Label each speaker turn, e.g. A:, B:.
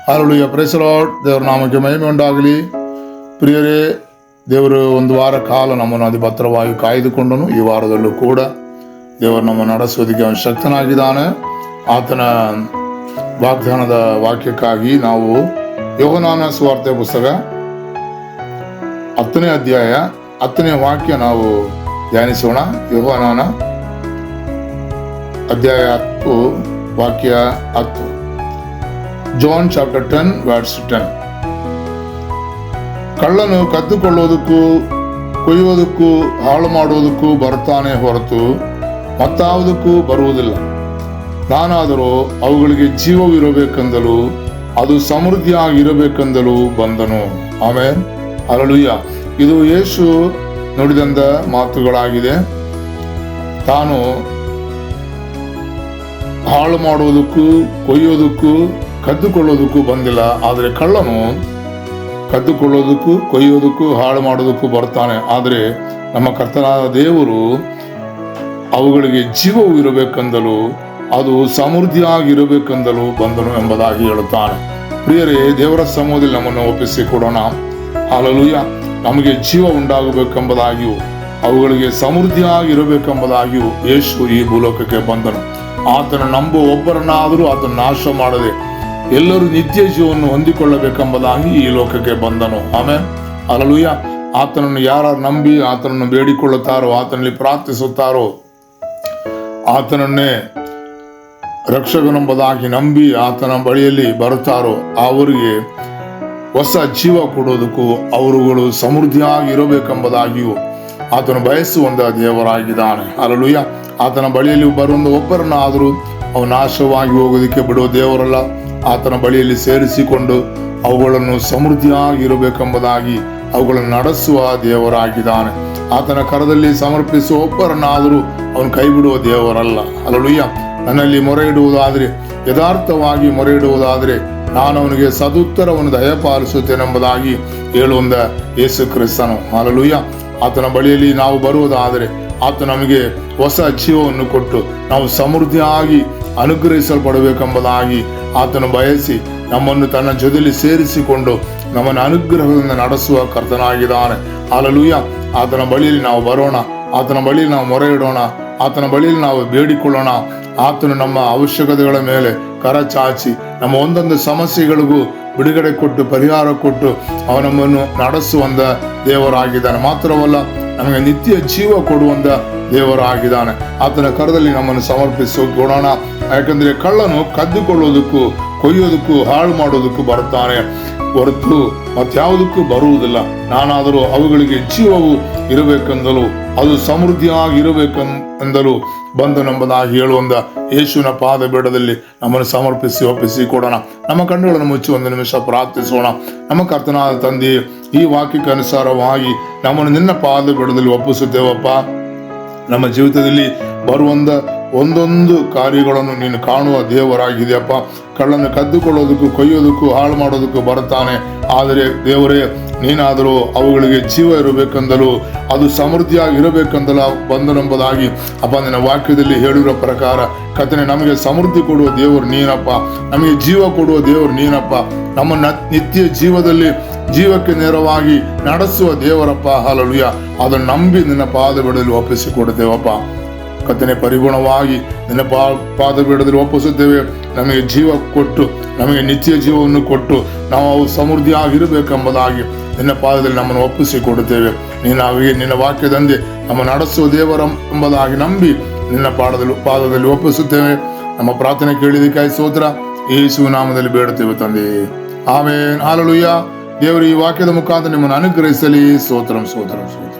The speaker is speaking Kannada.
A: Hallelujah, price the lord. ದೇವರ ನಾಮಕ್ಕೆ ಮಹಿಮೆ ಉಂಟಾಗಲಿ. ಪ್ರಿಯರೇ, ದೇವರು ಒಂದು ವಾರ ಕಾಲ ನಮ್ಮನ್ನು ಅತಿ ಭದ್ರವಾಗಿ ಕಾಯ್ದುಕೊಂಡನು. ಈ ವಾರದಲ್ಲೂ ಕೂಡ ದೇವರು ನಮ್ಮನ್ನು ನಡೆಸೋದಕ್ಕೆ ಅವನು ಶಕ್ತನಾಗಿದ್ದಾನೆ. ಆತನ ವಾಗ್ದಾನದ ವಾಕ್ಯಕ್ಕಾಗಿ ನಾವು ಯೋಹಾನನ ಸುವಾರ್ತೆ ಪುಸ್ತಕ 10ನೇ ಅಧ್ಯಾಯ 10ನೇ ವಾಕ್ಯ ನಾವು ಧ್ಯಾನಿಸೋಣ. ಯೋಹಾನನ ಅಧ್ಯಾಯ 10 ವಾಕ್ಯ 10. John chapter 10 verse 10. ಕಳ್ಳನು ಕದ್ದುಕೊಳ್ಳೋದಕ್ಕೂ ಕೊಯ್ಯೋದಕ್ಕೂ ಹಾಳು ಮಾಡುವುದಕ್ಕೂ ಬರ್ತಾನೆ ಹೊರತು ಮತ್ತಾವುದಕ್ಕೂ ಬರುವುದಿಲ್ಲ. ನಾನಾದರೂ ಅವುಗಳಿಗೆ ಜೀವವಿರಬೇಕೆಂದಲೂ ಅದು ಸಮೃದ್ಧಿಯಾಗಿರಬೇಕೆಂದಲೂ ಬಂದನು. Amen, hallelujah. ಇದು ಯೇಸು ನುಡಿದಂತ ಮಾತುಗಳಾಗಿದೆ. ತಾನು ಹಾಳು ಮಾಡುವುದಕ್ಕೂ ಕೊಯ್ಯೋದಕ್ಕೂ ಕದ್ದುಕೊಳ್ಳೋದಕ್ಕೂ ಬಂದಿಲ್ಲ, ಆದರೆ ಕಳ್ಳನು ಕದ್ದುಕೊಳ್ಳೋದಕ್ಕೂ ಕೊಯ್ಯೋದಕ್ಕೂ ಹಾಳು ಮಾಡೋದಕ್ಕೂ ಬರ್ತಾನೆ. ಆದರೆ ನಮ್ಮ ಕರ್ತನಾದ ದೇವರು ಅವುಗಳಿಗೆ ಜೀವವು ಇರಬೇಕೆಂದಲೂ ಅದು ಸಮೃದ್ಧಿಯಾಗಿರಬೇಕೆಂದಲೂ ಬಂದನು ಎಂಬುದಾಗಿ ಹೇಳುತ್ತಾನೆ. ಪ್ರಿಯರೇ, ದೇವರ ಸಮ್ಮುಖದಲ್ಲಿ ನಮ್ಮನ್ನು ಒಪ್ಪಿಸಿ ಕೊಡೋಣ. ಹಲ್ಲೆಲೂಯಾ. ನಮಗೆ ಜೀವ ಉಂಟಾಗಬೇಕೆಂಬುದಾಗಿಯೂ ಅವುಗಳಿಗೆ ಸಮೃದ್ಧಿಯಾಗಿರಬೇಕೆಂಬುದಾಗಿಯೂ ಯೇಸು ಈ ಭೂಲೋಕಕ್ಕೆ ಬಂದನು. ಆತನ ನಂಬುವ ಒಬ್ಬರನ್ನಾದರೂ ಆತನ ನಾಶ ಮಾಡದೆ ಎಲ್ಲರೂ ನಿತ್ಯ ಜೀವವನ್ನು ಹೊಂದಿಕೊಳ್ಳಬೇಕೆಂಬುದಾಗಿ ಈ ಲೋಕಕ್ಕೆ ಬಂದನು. Amen, hallelujah. ಆತನನ್ನು ಯಾರು ನಂಬಿ ಆತನನ್ನು ಬೇಡಿಕೊಳ್ಳುತ್ತಾರೋ, ಆತನಲ್ಲಿ ಪ್ರಾರ್ಥಿಸುತ್ತಾರೋ, ಆತನನ್ನೇ ರಕ್ಷಕನೆಂಬುದಾಗಿ ನಂಬಿ ಆತನ ಬಳಿಯಲ್ಲಿ ಬರುತ್ತಾರೋ ಅವರಿಗೆ ಹೊಸ ಜೀವ ಕೊಡೋದಕ್ಕೂ ಅವರುಗಳು ಸಮೃದ್ಧಿಯಾಗಿ ಇರಬೇಕೆಂಬುದಾಗಿಯೂ ಆತನು ಬಯಸುವಂತ ದೇವರಾಗಿದ್ದಾನೆ. ಹಲ್ಲೆಲೂಯಾ. ಆತನ ಬಳಿಯಲ್ಲಿ ಬರುವಂತ ಒಬ್ಬರನ್ನಾದರೂ ಅವು ನಾಶವಾಗಿ ಹೋಗೋದಕ್ಕೆ ಬಿಡುವ ದೇವರಲ್ಲ. ಆತನ ಬಳಿಯಲ್ಲಿ ಸೇರಿಸಿಕೊಂಡು ಅವುಗಳನ್ನು ಸಮೃದ್ಧಿಯಾಗಿರಬೇಕೆಂಬುದಾಗಿ ಅವುಗಳನ್ನು ನಡೆಸುವ ದೇವರಾಗಿದ್ದಾನೆ. ಆತನ ಕರದಲ್ಲಿ ಸಮರ್ಪಿಸುವ ಒಬ್ಬರನ್ನಾದರೂ ಅವನು ಕೈ ಬಿಡುವ ದೇವರಲ್ಲ. ಹಲ್ಲೆಲೂಯಾ. ನನ್ನಲ್ಲಿ ಮೊರೆ ಇಡುವುದಾದರೆ, ಯಥಾರ್ಥವಾಗಿ ಮೊರೆ ಇಡುವುದಾದರೆ ನಾನು ಅವನಿಗೆ ಸದುತ್ತರವನ್ನು ದಯಪಾಲಿಸುತ್ತೇನೆಂಬುದಾಗಿ ಹೇಳುವಂತ ಯೇಸು ಕ್ರಿಸ್ತನು. ಹಲ್ಲೆಲೂಯಾ. ಆತನ ಬಳಿಯಲ್ಲಿ ನಾವು ಬರುವುದಾದರೆ ಆತ ನಮಗೆ ಹೊಸ ಜೀವವನ್ನು ಕೊಟ್ಟು ನಾವು ಸಮೃದ್ಧಿಯಾಗಿ ಅನುಗ್ರಹಿಸಲ್ಪಡಬೇಕೆಂಬುದಾಗಿ ಆತನು ಬಯಸಿ ನಮ್ಮನ್ನು ತನ್ನ ಜೊತೆಯಲ್ಲಿ ಸೇರಿಸಿಕೊಂಡು ನಮ್ಮನ್ನು ಅನುಗ್ರಹದಿಂದ ನಡೆಸುವ ಕರ್ತನಾಗಿದ್ದಾನೆ. ಹಲ್ಲೆಲೂಯಾ. ಆತನ ಬಳಿಯಲ್ಲಿ ನಾವು ಬರೋಣ, ಆತನ ಬಳಿಯಲ್ಲಿ ನಾವು ಮೊರೆ ಇಡೋಣ, ಆತನ ಬಳಿಯಲ್ಲಿ ನಾವು ಬೇಡಿಕೊಳ್ಳೋಣ. ಆತನು ನಮ್ಮ ಅವಶ್ಯಕತೆಗಳ ಮೇಲೆ ಕರ ಚಾಚಿ ನಮ್ಮ ಒಂದೊಂದು ಸಮಸ್ಯೆಗಳಿಗೂ ಬಿಡುಗಡೆ ಕೊಟ್ಟು ಪರಿಹಾರ ಕೊಟ್ಟು ಅವನನ್ನು ನಡೆಸುವಂತ ದೇವರಾಗಿದ್ದಾನೆ. ಮಾತ್ರವಲ್ಲ, ನಮಗೆ ನಿತ್ಯ ಜೀವ ಕೊಡುವಂತ ದೇವರಾಗಿದ್ದಾನೆ. ಆತನ ಕರದಲ್ಲಿ ನಮ್ಮನ್ನು ಸಮರ್ಪಿಸಿ ಕೊಡೋಣ. ಯಾಕಂದ್ರೆ ಕಳ್ಳನು ಕದ್ದುಕೊಳ್ಳೋದಕ್ಕೂ ಕೊಯ್ಯೋದಕ್ಕೂ ಹಾಳು ಮಾಡೋದಕ್ಕೂ ಬರ್ತಾನೆ ಹೊರತು ಮತ್ಯಾವುದಕ್ಕೂ ಬರುವುದಿಲ್ಲ. ನಾನಾದರೂ ಅವುಗಳಿಗೆ ಜೀವವು ಇರಬೇಕೆಂದಲೂ ಅದು ಸಮೃದ್ಧಿಯಾಗಿರಬೇಕೆಂದಲೂ ಬಂದನೆಂಬುದಾಗಿ ಹೇಳುವಂತ ಯೇಸುವಿನ ಪಾದ ಬೇಡದಲ್ಲಿ ನಮ್ಮನ್ನು ಸಮರ್ಪಿಸಿ ಒಪ್ಪಿಸಿ ಕೊಡೋಣ. ನಮ್ಮ ಕಣ್ಣುಗಳನ್ನು ಮುಚ್ಚಿ ಒಂದು ನಿಮಿಷ ಪ್ರಾರ್ಥಿಸೋಣ. ನಮ್ಮ ಕರ್ತನಾದ ತಂದೆ, ಈ ವಾಕ್ಯಕ್ಕೆ ಅನುಸಾರವಾಗಿ ನಮ್ಮನ್ನು ನಿನ್ನ ಪಾದ ಬೇಡದಲ್ಲಿ ಒಪ್ಪಿಸುತ್ತೇವಪ್ಪ. ನಮ್ಮ ಜೀವಿತದಲ್ಲಿ ಬರುವಂತ ಒಂದೊಂದು ಕಾರ್ಯಗಳನ್ನು ನೀನು ಕಾಣುವ ದೇವರಾಗಿದೆಯಪ್ಪ. ಕಳ್ಳನ್ನು ಕದ್ದುಕೊಳ್ಳೋದಕ್ಕೂ ಕೊಯ್ಯೋದಕ್ಕೂ ಹಾಳು ಮಾಡೋದಕ್ಕೂ ಬರ್ತಾನೆ, ಆದರೆ ದೇವರೇ ನೀನಾದರೂ ಅವುಗಳಿಗೆ ಜೀವ ಇರಬೇಕೆಂದಲೂ ಅದು ಸಮೃದ್ಧಿಯಾಗಿರಬೇಕೆಂದಲ ಬಂದನೆಂಬುದಾಗಿ ಅಪ್ಪ ನಿನ್ನ ವಾಕ್ಯದಲ್ಲಿ ಹೇಳಿರೋ ಪ್ರಕಾರ ಕರ್ತನೇ, ನಮಗೆ ಸಮೃದ್ಧಿ ಕೊಡುವ ದೇವರು ನೀನಪ್ಪ, ನಮಗೆ ಜೀವ ಕೊಡುವ ದೇವರು ನೀನಪ್ಪ, ನಮ್ಮ ನಿತ್ಯ ಜೀವದಲ್ಲಿ ಜೀವಕ್ಕೆ ನೇರವಾಗಿ ನಡೆಸುವ ದೇವರಪ್ಪ. ಹಲ್ಲೆಲೂಯಾ. ಅದನ್ನು ನಂಬಿ ನಿನ್ನ ಪಾದ ಬೇಡದಲ್ಲಿ ಒಪ್ಪಿಸಿಕೊಡುತ್ತೇವಪ್ಪ. ಕರ್ತನೇ, ಪರಿಗುಣವಾಗಿ ನಿನ್ನ ಪಾದ ಬೇಡದಲ್ಲಿ ಒಪ್ಪಿಸುತ್ತೇವೆ. ನಮಗೆ ಜೀವ ಕೊಟ್ಟು ನಮಗೆ ನಿತ್ಯ ಜೀವವನ್ನು ಕೊಟ್ಟು ನಾವು ಅವು ಸಮೃದ್ಧಿಯಾಗಿರಬೇಕೆಂಬುದಾಗಿ ನಿನ್ನ ಪಾದದಲ್ಲಿ ನಮ್ಮನ್ನು ಒಪ್ಪಿಸಿಕೊಡುತ್ತೇವೆ. ನಿನ್ನ ವಾಕ್ಯದಂತೆ ನಮ್ಮ ನಡೆಸುವ ದೇವರ ಎಂಬುದಾಗಿ ನಂಬಿ ನಿನ್ನ ಪಾದದಲ್ಲಿ ಒಪ್ಪಿಸುತ್ತೇವೆ. ನಮ್ಮ ಪ್ರಾರ್ಥನೆ ಕೇಳಿದಕ್ಕಾಗಿ ಸ್ತೋತ್ರ. ಯೇಸುವಿನ ನಾಮದಲ್ಲಿ ಬೇಡುತ್ತೇವೆ ತಂದೆ, ಆಮೆನ್, ಹಲ್ಲೆಲೂಯಾ. ದೇವರು ಈ ವಾಕ್ಯದ ಮುಖಾಂತರ ನಿಮ್ಮನ್ನು ಅನುಗ್ರಹಿಸಲಿ. ಸ್ತೋತ್ರಂ ಸ್ತೋತ್ರಂ ಸ್ತೋತ್ರ.